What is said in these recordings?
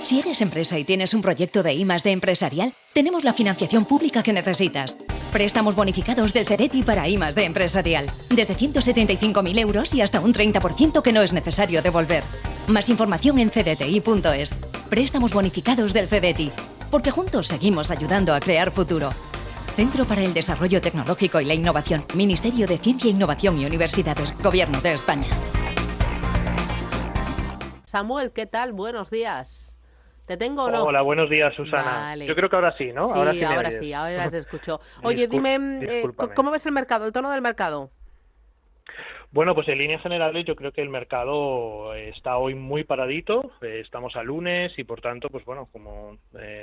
Si eres empresa y tienes un proyecto de I+D empresarial, tenemos la financiación pública que necesitas. Préstamos bonificados del CEDETI para I+D empresarial. Desde 175.000 euros y hasta un 30% que no es necesario devolver. Más información en cdti.es. Préstamos bonificados del CEDETI. Porque juntos seguimos ayudando a crear futuro. Centro para el Desarrollo Tecnológico y la Innovación. Ministerio de Ciencia, Innovación y Universidades. Gobierno de España. Samuel, ¿qué tal? Buenos días. ¿Te tengo o no? Hola, buenos días, Susana. Vale. Yo creo que ahora sí, ¿no? Sí, ahora sí, ahora te escucho. Oye, Discúlpame. ¿cómo ves el mercado, el tono del mercado? Bueno, pues en líneas generales yo creo que el mercado está hoy muy paradito, estamos a lunes y por tanto, pues bueno, como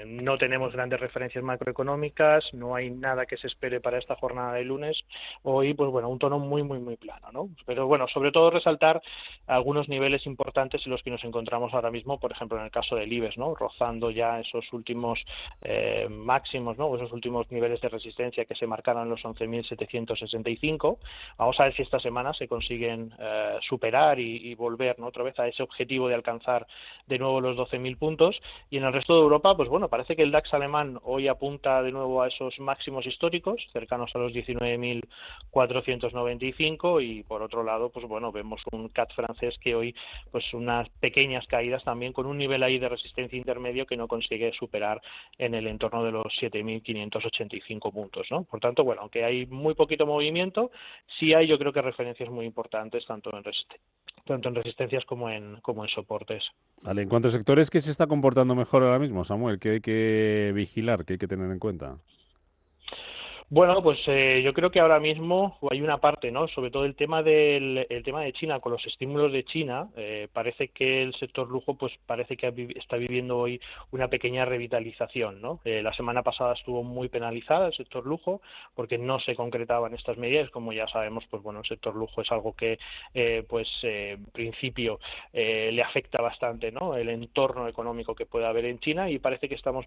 no tenemos grandes referencias macroeconómicas, no hay nada que se espere para esta jornada de lunes, hoy pues bueno, un tono muy plano, ¿no? Pero bueno, sobre todo resaltar algunos niveles importantes en los que nos encontramos ahora mismo, por ejemplo en el caso del IBEX, ¿no? Rozando ya esos últimos máximos, ¿no? Esos últimos niveles de resistencia que se marcaron en los 11.765. Vamos a ver si esta semana se consiguen superar y volver, ¿no? Otra vez a ese objetivo de alcanzar de nuevo los 12.000 puntos. Y en el resto de Europa, pues bueno, parece que el DAX alemán hoy apunta de nuevo a esos máximos históricos, cercanos a los 19.495, y por otro lado, pues bueno, vemos un CAC francés que hoy, pues unas pequeñas caídas también, con un nivel ahí de resistencia intermedio que no consigue superar en el entorno de los 7.585 puntos, ¿no? Por tanto, bueno, aunque hay muy poquito movimiento, sí hay, yo creo que referencias muy importantes tanto en resistencias como en soportes. Vale, en cuanto a sectores, ¿qué se está comportando mejor ahora mismo, Samuel? ¿Qué hay que vigilar? ¿Qué hay que tener en cuenta? Bueno, pues yo creo que ahora mismo hay una parte, ¿no? Sobre todo el tema de China, con los estímulos de China, parece que el sector lujo, pues parece que está viviendo hoy una pequeña revitalización, ¿no? La semana pasada estuvo muy penalizada el sector lujo porque no se concretaban estas medidas, como ya sabemos, pues bueno, el sector lujo es algo que, en principio le afecta bastante, ¿no? El entorno económico que puede haber en China, y parece que estamos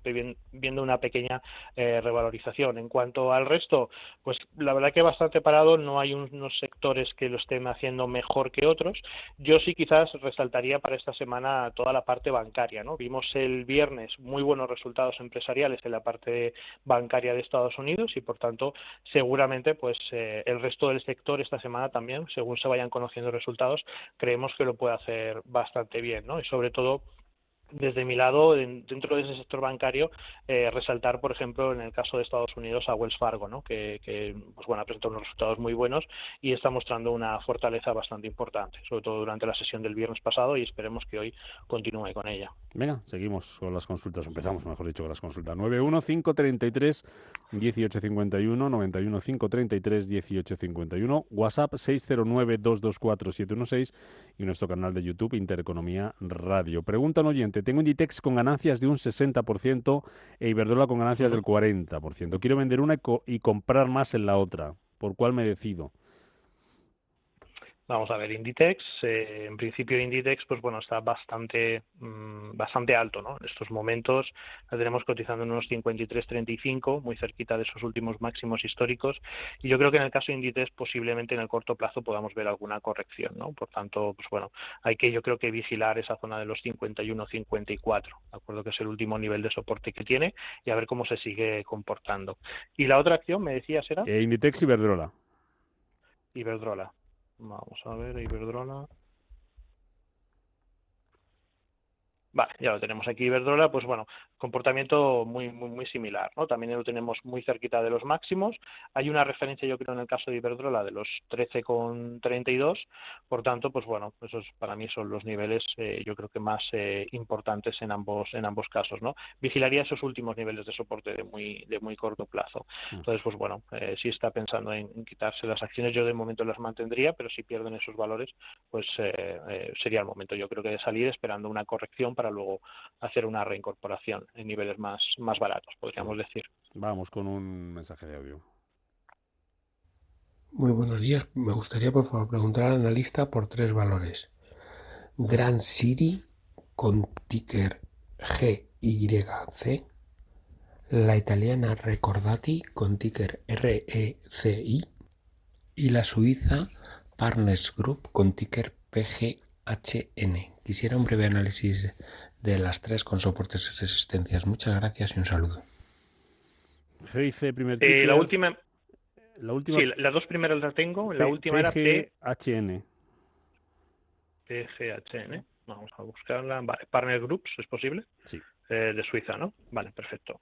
viendo una pequeña revalorización. En cuanto al resto, pues la verdad que bastante parado, no hay unos sectores que lo estén haciendo mejor que otros. Yo sí quizás resaltaría para esta semana toda la parte bancaria, ¿no? Vimos el viernes muy buenos resultados empresariales en la parte bancaria de Estados Unidos y por tanto seguramente pues el resto del sector esta semana también, según se vayan conociendo resultados, creemos que lo puede hacer bastante bien, ¿no? Y sobre todo desde mi lado, dentro de ese sector bancario, resaltar, por ejemplo, en el caso de Estados Unidos, a Wells Fargo, ¿no? que pues bueno, ha presentado unos resultados muy buenos y está mostrando una fortaleza bastante importante, sobre todo durante la sesión del viernes pasado, y esperemos que hoy continúe con ella. Venga, seguimos con las consultas. Empezamos, mejor dicho, con las consultas. 91-533-1851, 91-533-1851, WhatsApp 609-224-716 y nuestro canal de YouTube Intereconomía Radio. Pregunta un oyente: tengo Inditex con ganancias de un 60% e Iberdrola con ganancias del 40%. Quiero vender una y comprar más en la otra. ¿Por cuál me decido? Vamos a ver, Inditex, en principio Inditex, pues bueno, está bastante alto, ¿no? En estos momentos la tenemos cotizando en unos 53.35, muy cerquita de esos últimos máximos históricos, y yo creo que en el caso de Inditex posiblemente en el corto plazo podamos ver alguna corrección, ¿no? Por tanto, pues bueno, hay que, yo creo que vigilar esa zona de los 51-54, ¿de acuerdo? Que es el último nivel de soporte que tiene, y a ver cómo se sigue comportando. Y la otra acción, me decías, ¿era? Inditex y Iberdrola. Iberdrola. Vamos a ver, Iberdrola. Vale, ya lo tenemos aquí, Iberdrola, pues bueno, comportamiento muy similar, ¿no? También lo tenemos muy cerquita de los máximos. Hay una referencia, yo creo, en el caso de Iberdrola de los 13,32, por tanto, pues bueno, esos para mí son los niveles, yo creo que más importantes en ambos casos, ¿no? Vigilaría esos últimos niveles de soporte de muy corto plazo. Entonces, pues bueno, si está pensando en quitarse las acciones, yo de momento las mantendría, pero si pierden esos valores, pues sería el momento, yo creo que de salir esperando una corrección para luego hacer una reincorporación en niveles más baratos, podríamos decir. Vamos con un mensaje de audio. Muy buenos días. Me gustaría, por favor, preguntar al analista por 3 valores. Grand City, con ticker GYC. La italiana Recordati, con ticker RECI. Y la suiza Partners Group, con ticker PGHN. Quisiera un breve análisis de las tres con soportes y resistencias. Muchas gracias y un saludo. GIC, primer La ticker. última, La última, sí, las dos primeras las tengo. La última era PGHN. PGHN. Vamos a buscarla. Vale, Partner Groups, ¿es posible? Sí. De Suiza, ¿no? Vale, perfecto.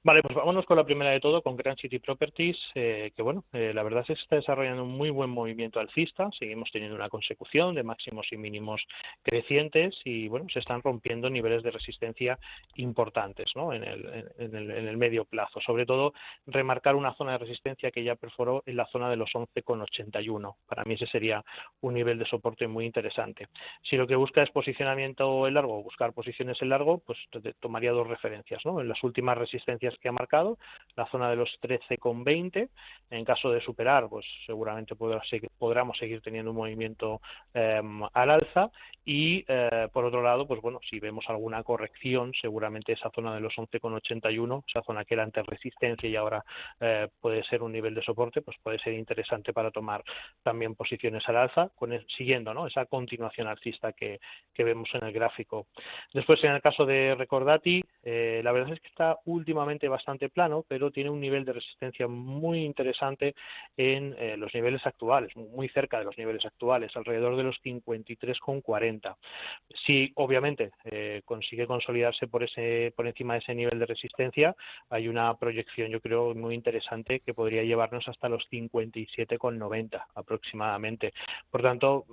Vale, pues vámonos con la primera de todo, con Grand City Properties, que bueno, la verdad es que se está desarrollando un muy buen movimiento alcista, seguimos teniendo una consecución de máximos y mínimos crecientes y bueno, se están rompiendo niveles de resistencia importantes, ¿no? En el medio plazo, sobre todo remarcar una zona de resistencia que ya perforó en la zona de los 11,81. Para mí ese sería un nivel de soporte muy interesante. Si lo que busca es posicionamiento en largo, buscar posiciones en largo, pues tomaría dos referencias, ¿no? En las últimas resistencias que ha marcado, la zona de los 13,20, en caso de superar, pues seguramente podremos seguir teniendo un movimiento al alza y por otro lado, pues bueno, si vemos alguna corrección, seguramente esa zona de los 11,81, esa zona que era antes resistencia y ahora puede ser un nivel de soporte, pues puede ser interesante para tomar también posiciones al alza, siguiendo, ¿no? Esa continuación alcista que vemos en el gráfico. Después, en el caso de Recordati, la verdad es que está últimamente bastante plano, pero tiene un nivel de resistencia muy interesante en los niveles actuales, muy cerca de los niveles actuales, alrededor de los 53,40. Si obviamente consigue consolidarse por encima de ese nivel de resistencia, hay una proyección, yo creo, muy interesante que podría llevarnos hasta los 57,90 aproximadamente. Por tanto,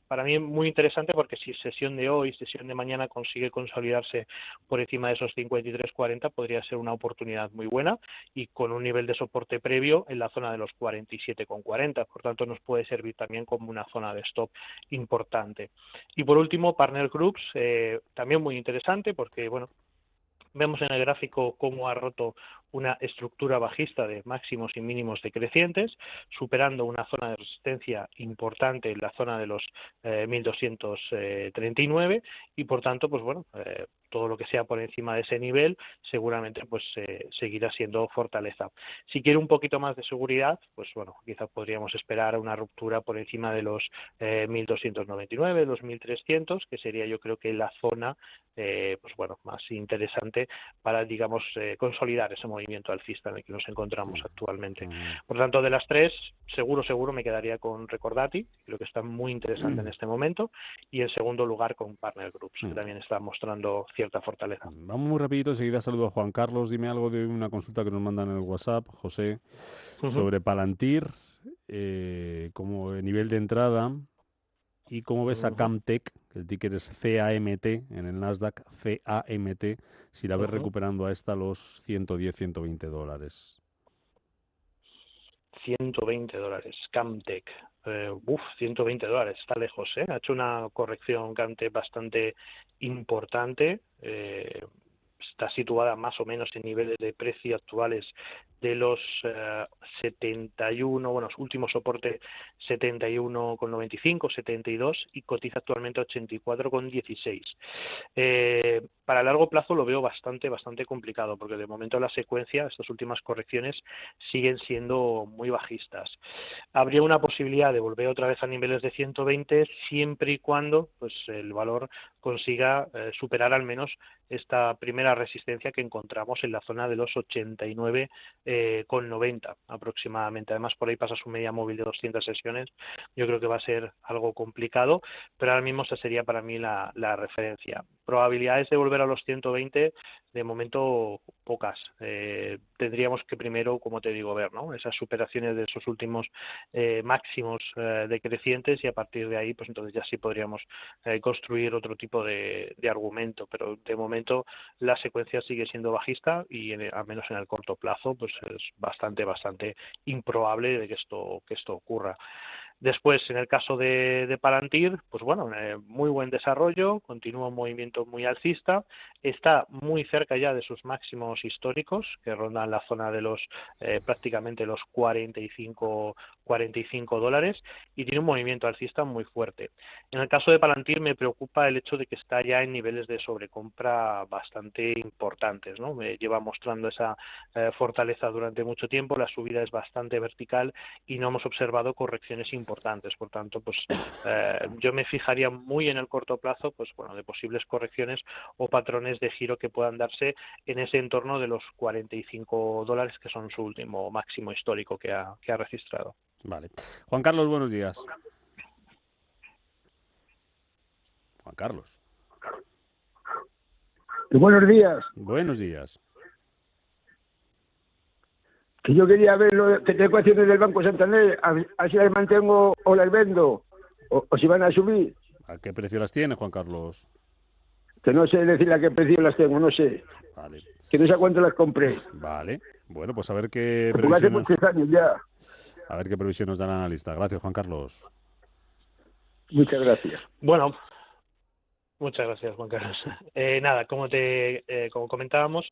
para mí es muy interesante porque si sesión de hoy, sesión de mañana consigue consolidarse por encima de esos 53,40 podría ser una oportunidad muy buena y con un nivel de soporte previo en la zona de los 47,40. Por tanto, nos puede servir también como una zona de stop importante. Y por último, Partner Groups, también muy interesante porque, bueno, vemos en el gráfico cómo ha roto una estructura bajista de máximos y mínimos decrecientes, superando una zona de resistencia importante en la zona de los 1.239 y por tanto, pues bueno, todo lo que sea por encima de ese nivel seguramente pues seguirá siendo fortaleza. Si quiere un poquito más de seguridad, pues bueno, quizás podríamos esperar una ruptura por encima de los 1.299, los 1.300, que sería yo creo que la zona pues bueno, más interesante para, digamos, consolidar ese movimiento alcista en el que nos encontramos actualmente. Por tanto, de las tres, seguro me quedaría con Recordati, creo que está muy interesante en este momento, y en segundo lugar con Partner Groups, que también está mostrando cierta fortaleza. Vamos muy rapidito, enseguida saludo a Juan Carlos. Dime algo de una consulta que nos mandan en el WhatsApp, José, sobre Palantir, como nivel de entrada. ¿Y cómo ves a Camtec? El ticker es CAMT en el Nasdaq, CAMT, si la ves recuperando a esta los 110, 120 dólares. 120 dólares, Camtec. 120 dólares, está lejos, ¿eh? Ha hecho una corrección Camtec bastante importante. Está situada más o menos en niveles de precio actuales de los 71, bueno, último soporte 71,95, 72 y cotiza actualmente 84,16. Para largo plazo lo veo bastante complicado porque de momento la secuencia, estas últimas correcciones siguen siendo muy bajistas. Habría una posibilidad de volver otra vez a niveles de 120 siempre y cuando pues el valor consiga superar al menos esta primera resistencia que encontramos en la zona de los 89,90 aproximadamente. Además, por ahí pasa su media móvil de 200 sesiones. Yo creo que va a ser algo complicado, pero ahora mismo esa sería para mí la referencia. Probabilidades de volver a los 120, de momento pocas. Tendríamos que primero, como te digo, ver, ¿no?, esas superaciones de esos últimos máximos decrecientes y a partir de ahí, pues entonces ya sí podríamos construir otro tipo de argumento, pero de momento la secuencia sigue siendo bajista y al menos en el corto plazo pues es bastante improbable de que esto ocurra. Después, en el caso de Palantir, pues bueno, muy buen desarrollo, continúa un movimiento muy alcista, está muy cerca ya de sus máximos históricos, que rondan la zona de los prácticamente los 45 dólares, y tiene un movimiento alcista muy fuerte. En el caso de Palantir me preocupa el hecho de que está ya en niveles de sobrecompra bastante importantes, ¿no? Lleva mostrando esa fortaleza durante mucho tiempo, la subida es bastante vertical y no hemos observado correcciones importantes importantes. Por tanto, pues yo me fijaría muy en el corto plazo, pues bueno, de posibles correcciones o patrones de giro que puedan darse en ese entorno de los $45, que son su último máximo histórico que ha registrado. Vale. Juan Carlos, buenos días. Juan Carlos. Buenos días. Buenos días. Que yo quería ver lo que tengo acciones del Banco Santander, a ver si las mantengo o las vendo, o si van a subir. ¿A qué precio las tiene, Juan Carlos? Que no sé decir a qué precio las tengo, no sé. Vale. Que no sé a cuánto las compré. Vale. Bueno, pues a ver qué Porque hace previsiones, muchos años ya. a ver qué previsiones da el analista. Gracias, Juan Carlos. Muchas gracias. Bueno, muchas gracias, Juan Carlos. Nada, como comentábamos,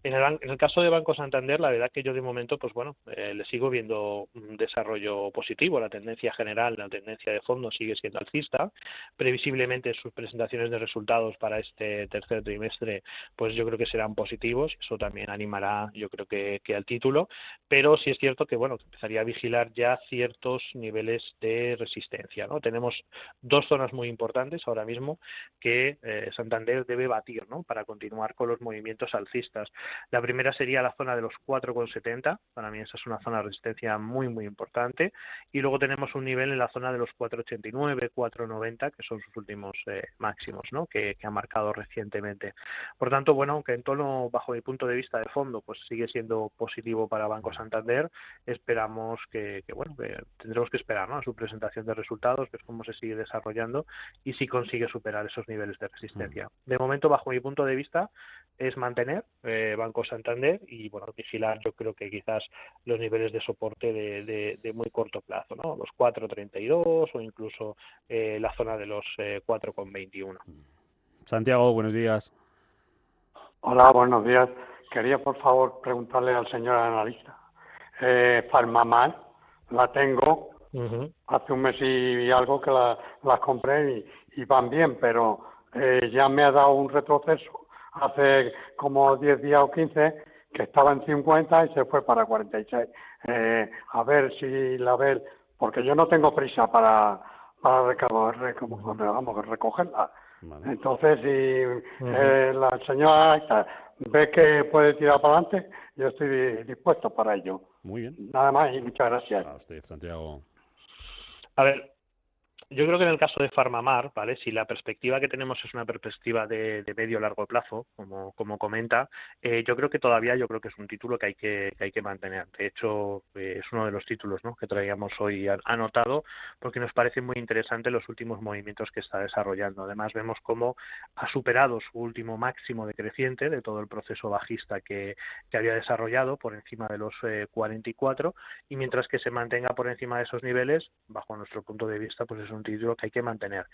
en el caso de Banco Santander, la verdad que yo de momento, pues bueno, le sigo viendo un desarrollo positivo. La tendencia general, la tendencia de fondo sigue siendo alcista. Previsiblemente sus presentaciones de resultados para este tercer trimestre, pues yo creo que serán positivos. Eso también animará, yo creo que al título. Pero sí es cierto que, bueno, que empezaría a vigilar ya ciertos niveles de resistencia, ¿no? Tenemos dos zonas muy importantes ahora mismo que Santander debe batir, ¿no?, para continuar con los movimientos alcistas. La primera sería la zona de los 4,70. Para mí esa es una zona de resistencia muy, muy importante. Y luego tenemos un nivel en la zona de los 4,89, 4,90, que son sus últimos máximos, ¿no?, que ha marcado recientemente. Por tanto, bueno, aunque en tono, bajo mi punto de vista de fondo, pues sigue siendo positivo para Banco Santander, esperamos que tendremos que esperar, ¿no?, a su presentación de resultados, ver cómo se sigue desarrollando y si consigue superar esos niveles de resistencia. De momento, bajo mi punto de vista, es mantener Banco Santander y bueno, vigilar, yo creo que quizás los niveles de soporte de muy corto plazo, ¿no?, los 4,32 o incluso la zona de los 4,21. Santiago, buenos días. Hola, buenos días. Quería, por favor, preguntarle al señor analista. Farmamar, la tengo. Hace un mes y algo que las compré y van bien, pero ya me ha dado un retroceso hace como 10 días o 15 que estaba en 50 y se fue para 46. A ver si porque yo no tengo prisa para recogerla. Vale. Entonces, si la señora esta ve que puede tirar para adelante, yo estoy dispuesto para ello. Muy bien. Nada más y muchas gracias. A usted, Santiago. A ver, yo creo que en el caso de Farmamar, ¿vale?, si la perspectiva que tenemos es una perspectiva de medio largo plazo, como comenta, yo creo que es un título que hay que mantener. De hecho, es uno de los títulos, ¿no?, que traíamos hoy anotado, porque nos parece muy interesante los últimos movimientos que está desarrollando. Además, vemos cómo ha superado su último máximo decreciente de todo el proceso bajista que había desarrollado por encima de los 44, y mientras que se mantenga por encima de esos niveles, bajo nuestro punto de vista, pues es un título que hay que mantener.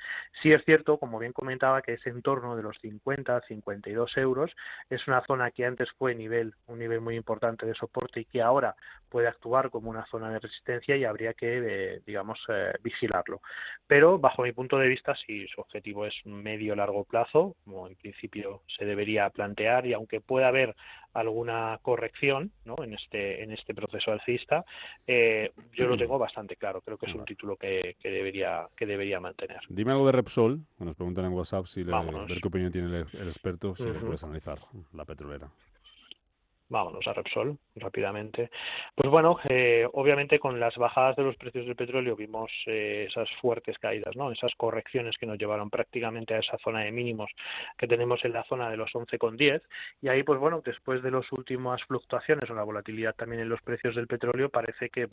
Sí es cierto, como bien comentaba, que ese entorno de los 50, 52 euros es una zona que antes fue un nivel muy importante de soporte y que ahora puede actuar como una zona de resistencia y habría que, vigilarlo. Pero, bajo mi punto de vista, si su objetivo es medio largo plazo, como en principio se debería plantear, y aunque pueda haber alguna corrección, ¿no?, en este proceso alcista, yo lo tengo bastante claro. Creo que es un título que debería mantener. Dime algo de Repsol, que nos preguntan en WhatsApp Vámonos. ver qué opinión tiene el experto, si lo puedes analizar, la petrolera. Vámonos a Repsol rápidamente. Pues bueno, obviamente con las bajadas de los precios del petróleo vimos esas fuertes caídas, ¿no?, esas correcciones que nos llevaron prácticamente a esa zona de mínimos que tenemos en la zona de los 11,10, y ahí, pues bueno, después de las últimas fluctuaciones o la volatilidad también en los precios del petróleo, parece que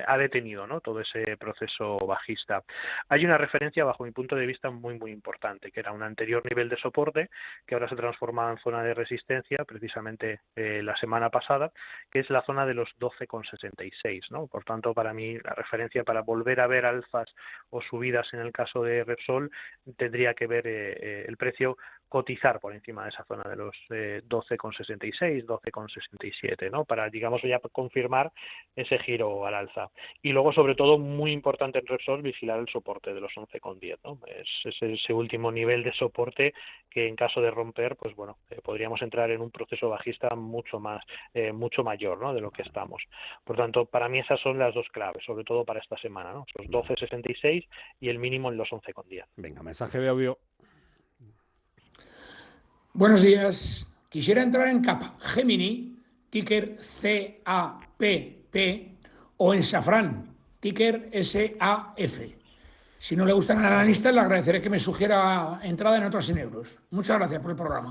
ha detenido, ¿no?, todo ese proceso bajista. Hay una referencia, bajo mi punto de vista, muy muy importante, que era un anterior nivel de soporte que ahora se transformaba en zona de resistencia, precisamente la semana pasada, que es la zona de los 12,66, ¿no? Por tanto, para mí, la referencia para volver a ver alzas o subidas en el caso de Repsol tendría que ver el precio cotizar por encima de esa zona de los 12,66, 12,67, ¿no? Para, digamos, ya confirmar ese giro al alza. Y luego, sobre todo, muy importante en Repsol, vigilar el soporte de los 11,10, ¿no? Es ese último nivel de soporte que, en caso de romper, pues bueno, podríamos entrar en un proceso bajista mucho mayor, ¿no?, de lo que estamos. Por tanto, para mí esas son las dos claves, sobre todo para esta semana, ¿no? Los 12,66 y el mínimo en los 11,10. Venga, mensaje de audio. Buenos días. Quisiera entrar en Capgemini, ticker CAPP, o en Safran, ticker SAF. Si no le gustan al analista, le agradeceré que me sugiera entrada en otras 100 euros. Muchas gracias por el programa.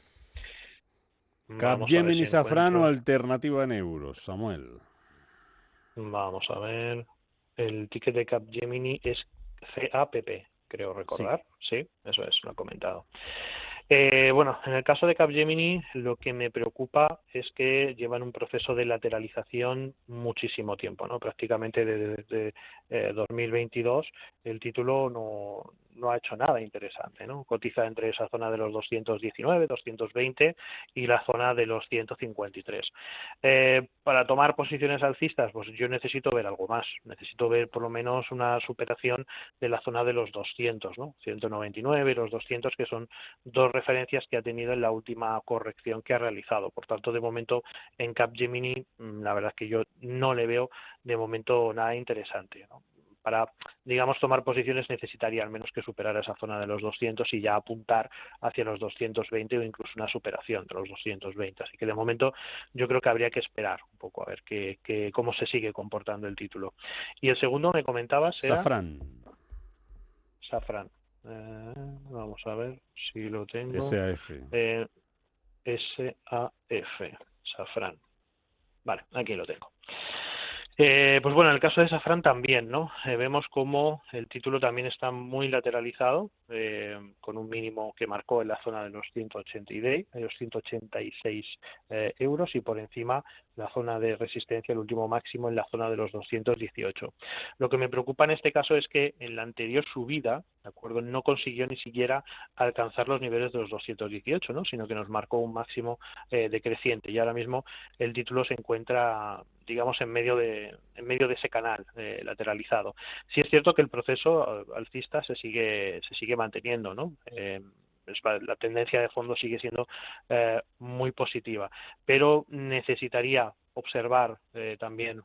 Capgemini, Safran o alternativa en euros, Samuel. Vamos a ver. El ticket de Capgemini es CAPP, creo recordar. Sí, eso es, lo he comentado. Bueno, en el caso de Capgemini, lo que me preocupa es que llevan un proceso de lateralización muchísimo tiempo, ¿no? Prácticamente desde 2022 el título no ha hecho nada interesante, ¿no? Cotiza entre esa zona de los 219, 220 y la zona de los 153. Para tomar posiciones alcistas, pues yo necesito ver algo más. Necesito ver por lo menos una superación de la zona de los 200, ¿no? 199 y los 200, que son dos referencias que ha tenido en la última corrección que ha realizado. Por tanto, de momento en Capgemini, la verdad es que yo no le veo de momento nada interesante, ¿no? Para, digamos, tomar posiciones necesitaría al menos que superar esa zona de los 200 y ya apuntar hacia los 220 o incluso una superación de los 220. Así que de momento yo creo que habría que esperar un poco a ver cómo se sigue comportando el título. Y el segundo, me comentabas, era Safran. Vamos a ver si lo tengo. SAF. SAF, Safran. Vale, aquí lo tengo. Pues bueno, en el caso de Safran también, ¿no? Vemos como el título también está muy lateralizado, con un mínimo que marcó en la zona de los 186 euros, y por encima la zona de resistencia, el último máximo en la zona de los 218. Lo que me preocupa en este caso es que en la anterior subida, ¿de acuerdo?, no consiguió ni siquiera alcanzar los niveles de los 218, ¿no?, sino que nos marcó un máximo decreciente, y ahora mismo el título se encuentra, digamos, en medio de ese canal lateralizado. Sí es cierto que el proceso alcista se sigue manteniendo, ¿no? La tendencia de fondo sigue siendo muy positiva, pero necesitaría observar también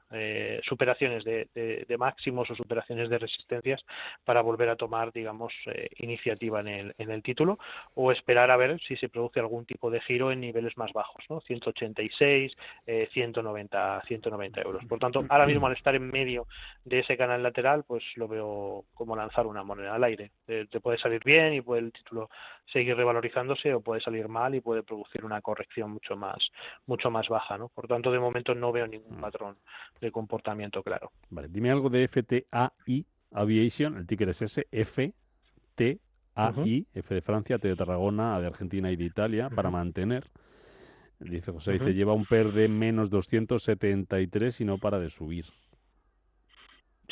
superaciones de máximos o superaciones de resistencias para volver a tomar, digamos, iniciativa en el título, o esperar a ver si se produce algún tipo de giro en niveles más bajos, ¿no? 186, 190 euros. Por tanto, ahora mismo, al estar en medio de ese canal lateral, pues lo veo como lanzar una moneda al aire. Te puede salir bien y puede el título seguir revalorizándose, o puede salir mal y puede producir una corrección mucho más baja, ¿no? Por tanto, de momento no veo ningún patrón de comportamiento claro. Vale, dime algo de FTAI Aviation, el ticker es ese, FTAI, F de Francia, T de Tarragona, A de Argentina y de Italia, para mantener. Dice José, dice, lleva un PER de menos 273 y no para de subir.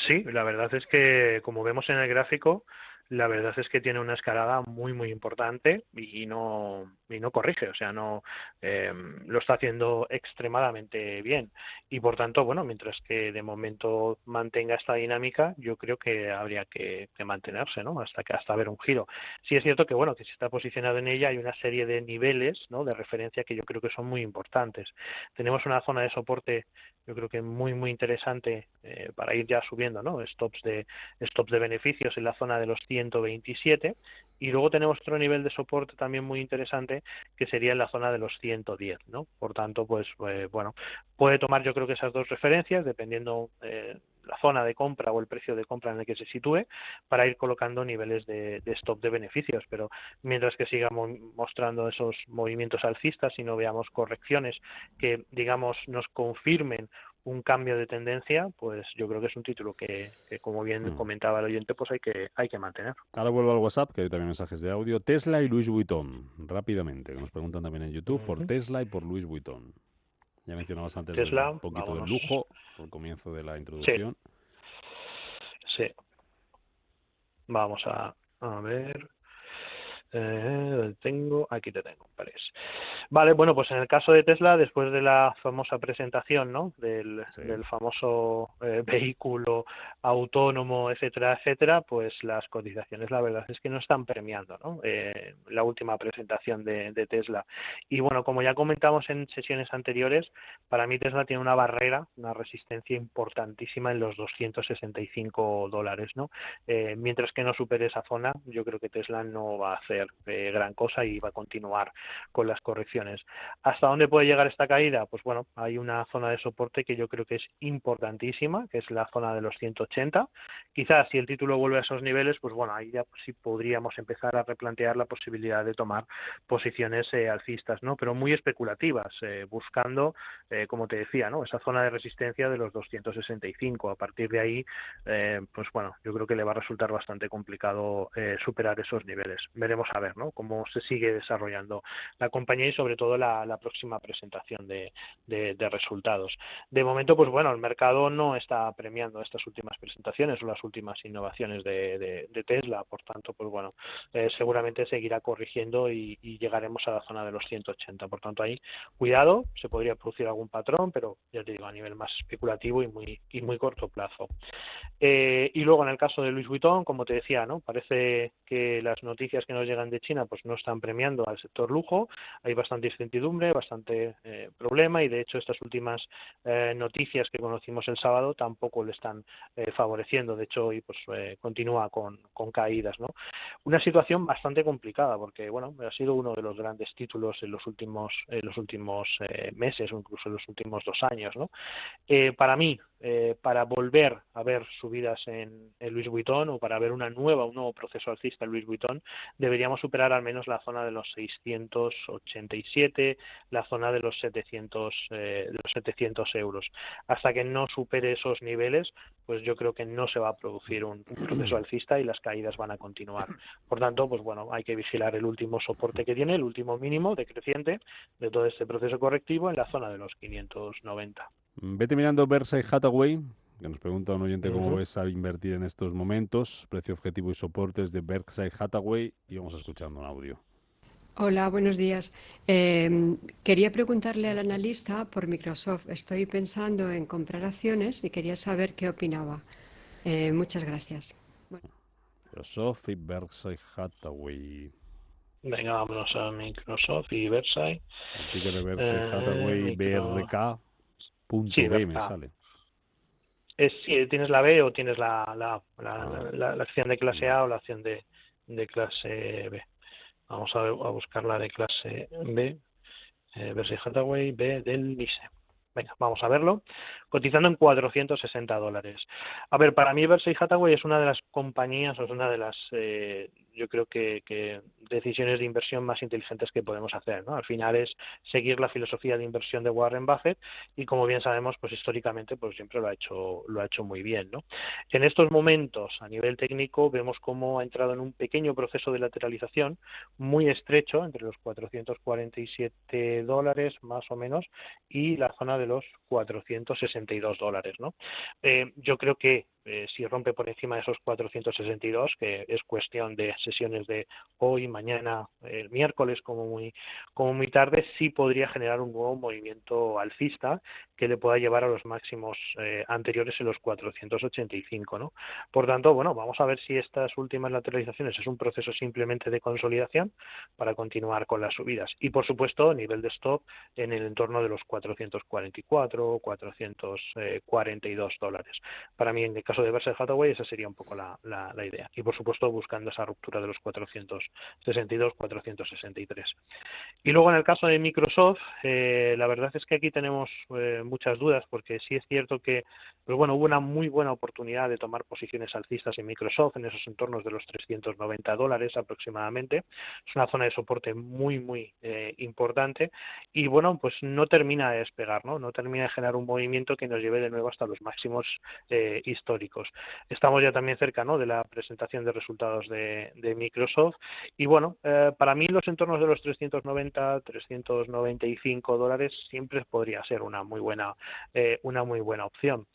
Sí, la verdad es que, como vemos en el gráfico, la verdad es que tiene una escalada muy importante y no corrige, o sea, no lo está haciendo extremadamente bien, y por tanto, bueno, mientras que de momento mantenga esta dinámica, yo creo que habría que mantenerse, ¿no?, hasta ver un giro. Sí es cierto que, bueno, que si está posicionado en ella hay una serie de niveles, ¿no?, de referencia que yo creo que son muy importantes. Tenemos una zona de soporte, yo creo que muy interesante para ir ya subiendo, ¿no?, stops de beneficios en la zona de los 127, y luego tenemos otro nivel de soporte también muy interesante que sería en la zona de los 110, ¿no? Por tanto, pues bueno, puede tomar, yo creo, que esas dos referencias, dependiendo la zona de compra o el precio de compra en el que se sitúe, para ir colocando niveles de stop de beneficios. Pero mientras que sigamos mostrando esos movimientos alcistas y no veamos correcciones que, digamos, nos confirmen un cambio de tendencia, pues yo creo que es un título que como bien comentaba el oyente, pues hay que mantener. Ahora vuelvo al WhatsApp, que hay también mensajes de audio. Tesla y Louis Vuitton, rápidamente, que nos preguntan también en YouTube por Tesla y por Louis Vuitton. Ya mencionabas antes Tesla, un poquito del lujo, al comienzo de la introducción. Sí. Vamos a ver. Aquí te tengo, París. Vale, bueno, pues en el caso de Tesla, después de la famosa presentación, ¿no? Del famoso vehículo autónomo, etcétera, etcétera, pues las cotizaciones, la verdad es que no están premiando, ¿no? La última presentación de Tesla. Y bueno, como ya comentamos en sesiones anteriores, para mí Tesla tiene una barrera, una resistencia importantísima en los $265, ¿no? Mientras que no supere esa zona, yo creo que Tesla no va a hacer gran cosa y va a continuar con las correcciones. ¿Hasta dónde puede llegar esta caída? Pues bueno, hay una zona de soporte que yo creo que es importantísima, que es la zona de los 180. Quizás si el título vuelve a esos niveles, pues bueno, ahí ya sí podríamos empezar a replantear la posibilidad de tomar posiciones alcistas, ¿no? Pero muy especulativas, buscando, como te decía, ¿no? Esa zona de resistencia de los 265. A partir de ahí, pues bueno, yo creo que le va a resultar bastante complicado superar esos niveles. Veremos a ver, ¿no? Cómo se sigue desarrollando la compañía y sobre todo la próxima presentación de resultados. De momento, pues bueno, el mercado no está premiando estas últimas presentaciones o las últimas innovaciones de Tesla, por tanto, pues bueno, seguramente seguirá corrigiendo y llegaremos a la zona de los 180. Por tanto, ahí, cuidado, se podría producir algún patrón, pero ya te digo, a nivel más especulativo y muy corto plazo. Y luego en el caso de Louis Vuitton, como te decía, ¿no? Parece que las noticias que nos llegan de China pues no están premiando al sector lujo, hay bastante incertidumbre, bastante problema y de hecho estas últimas noticias que conocimos el sábado tampoco le están favoreciendo, de hecho hoy pues continúa con caídas, ¿no? Una situación bastante complicada porque bueno, ha sido uno de los grandes títulos en los últimos meses o incluso en los últimos 2 años, ¿no? Para mí, para volver a ver subidas en Louis Vuitton o para ver un nuevo proceso alcista en Louis Vuitton, deberíamos superar al menos la zona de los 687, la zona de los 700 euros. Hasta que no supere esos niveles, pues yo creo que no se va a producir un proceso alcista y las caídas van a continuar. Por tanto, pues bueno, hay que vigilar el último soporte que tiene, el último mínimo decreciente de todo este proceso correctivo en la zona de los 590. Vete mirando Berkshire Hathaway, que nos pregunta un oyente cómo ves a invertir en estos momentos, precio objetivo y soportes de Berkshire Hathaway, y vamos escuchando un audio. Hola, buenos días. Quería preguntarle al analista por Microsoft. Estoy pensando en comprar acciones y quería saber qué opinaba. Muchas gracias. Microsoft y Berkshire Hathaway. Venga, vámonos a Microsoft y Berkshire. El ticker de Berkshire Hathaway, BRK. Sí, B me sale. Si tienes la B o tienes la acción de clase A o la acción de clase B. Vamos a buscar la de clase B, Berkshire Hathaway, B del NISE. Venga, vamos a verlo. Cotizando en $460. A ver, para mí Berkshire Hathaway es una de las compañías, o es una de las, yo creo que decisiones de inversión más inteligentes que podemos hacer, ¿no? Al final es seguir la filosofía de inversión de Warren Buffett y como bien sabemos, pues históricamente pues siempre lo ha hecho muy bien, ¿no? En estos momentos, a nivel técnico, vemos cómo ha entrado en un pequeño proceso de lateralización muy estrecho entre los $447 más o menos y la zona de los $462, ¿no? Yo creo que si rompe por encima de esos 462, que es cuestión de sesiones de hoy, mañana, el miércoles como muy tarde, sí podría generar un nuevo movimiento alcista que le pueda llevar a los máximos anteriores en los 485, ¿no? Por tanto, bueno, vamos a ver si estas últimas lateralizaciones es un proceso simplemente de consolidación para continuar con las subidas. Y por supuesto, nivel de stop en el entorno de los 444, $442. Para mí, en el caso de Berkshire Hathaway, esa sería un poco la idea. Y por supuesto, buscando esa ruptura de los 462, 463. Y luego en el caso de Microsoft, la verdad es que aquí tenemos muchas dudas, porque sí es cierto que pues bueno, hubo una muy buena oportunidad de tomar posiciones alcistas en Microsoft en esos entornos de los $390 aproximadamente. Es una zona de soporte muy importante y bueno, pues no termina de despegar, ¿no? No termina de generar un movimiento que nos lleve de nuevo hasta los máximos históricos. históricos. Estamos ya también cerca, ¿no?, de la presentación de resultados de Microsoft y bueno, para mí los entornos de los 390, 395 dólares siempre podría ser una muy buena opción.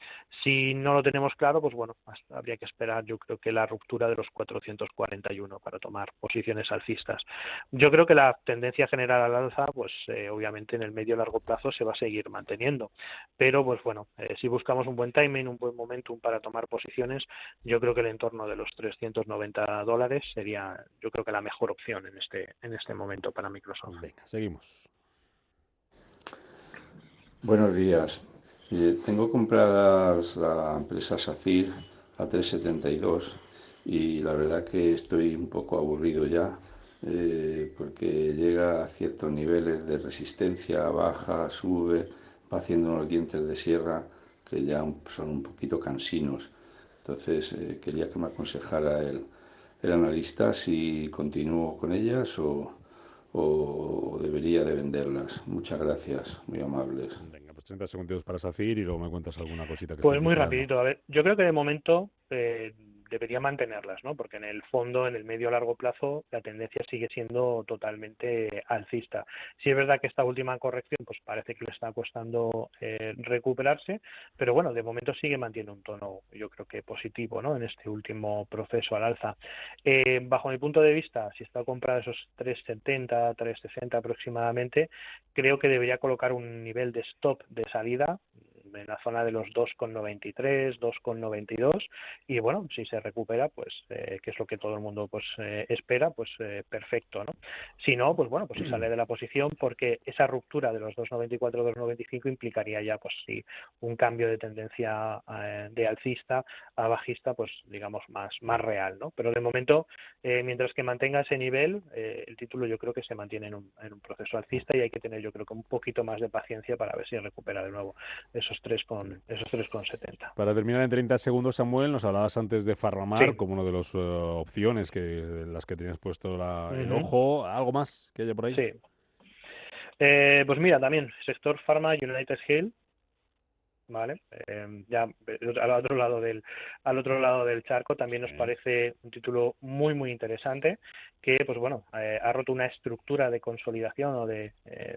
Si no lo tenemos claro, pues bueno, habría que esperar, yo creo que la ruptura de los 441 para tomar posiciones alcistas. Yo creo que la tendencia general al alza, pues obviamente en el medio y largo plazo se va a seguir manteniendo, pero pues bueno, si buscamos un buen timing, un buen momentum para tomar posiciones, yo creo que el entorno de los 390 dólares sería, yo creo que la mejor opción en este momento para Microsoft. Venga, seguimos. Buenos días. Tengo compradas la empresa SACIR a 3,72 y la verdad que estoy un poco aburrido ya porque llega a ciertos niveles de resistencia, baja, sube, va haciendo unos dientes de sierra que ya son un poquito cansinos. Entonces quería que me aconsejara el analista si continúo con ellas o debería de venderlas. Muchas gracias, muy amables. Venga, pues 30 segundos para SACIR y luego me cuentas alguna cosita que Pues muy rapidito, a ver, yo creo que de momento debería mantenerlas, ¿no? Porque en el fondo, en el medio a largo plazo, la tendencia sigue siendo totalmente alcista. Sí es verdad que esta última corrección, pues parece que le está costando recuperarse, pero bueno, de momento sigue manteniendo un tono, yo creo que positivo, ¿no?, en este último proceso al alza. Bajo mi punto de vista, si está comprada esos 3,70, 3,60 aproximadamente, creo que debería colocar un nivel de stop de salida en la zona de los 2,93, 2,92 y bueno, si se recupera, pues que es lo que todo el mundo pues espera, pues perfecto, ¿no? Si no, pues bueno, pues se sale de la posición porque esa ruptura de los 2,94, 2,95 implicaría ya pues sí un cambio de tendencia de alcista a bajista, pues digamos más real, ¿no? Pero de momento, mientras que mantenga ese nivel, el título yo creo que se mantiene en un proceso alcista y hay que tener yo creo que un poquito más de paciencia para ver si recupera de nuevo esos 3,70. Para terminar en 30 segundos, Samuel, nos hablabas antes de Farmamar como una de las opciones las que tenías puesto el ojo. ¿Algo más que haya por ahí? Sí. Pues mira, también sector Pharma, United Health, ¿vale? Ya al otro lado del charco también nos parece un título muy muy interesante que pues bueno ha roto una estructura de consolidación o de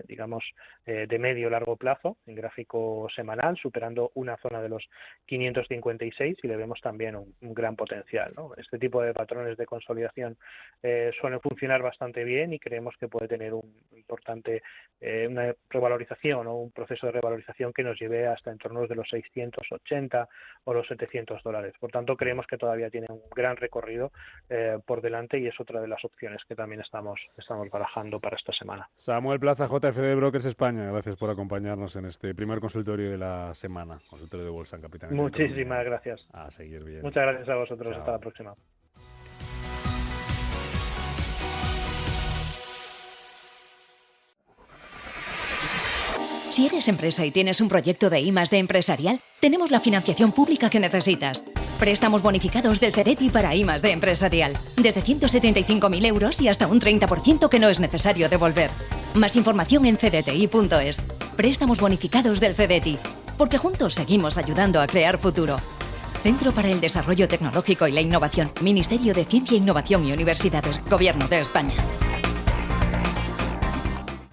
digamos de medio largo plazo en gráfico semanal, superando una zona de los 556 y le vemos también un gran potencial, ¿no? Este tipo de patrones de consolidación suelen funcionar bastante bien y creemos que puede tener una revalorización o un proceso de revalorización que nos lleve hasta en torno de los 680 o los 700 dólares. Por tanto, creemos que todavía tiene un gran recorrido por delante y es otra de las opciones que también estamos barajando para esta semana. Samuel Plaza, JFD Brokers España, gracias por acompañarnos en este primer consultorio de la semana, consultorio de Bolsa en Capital. Muchísimas gracias. A seguir bien. Muchas gracias a vosotros. Chao. Hasta la próxima. Si eres empresa y tienes un proyecto de I+D empresarial, tenemos la financiación pública que necesitas. Préstamos bonificados del CEDETI para I+D empresarial, desde 175.000 euros y hasta un 30% que no es necesario devolver. Más información en cdti.es. Préstamos bonificados del CEDETI, porque juntos seguimos ayudando a crear futuro. Centro para el Desarrollo Tecnológico y la Innovación, Ministerio de Ciencia, Innovación y Universidades, Gobierno de España.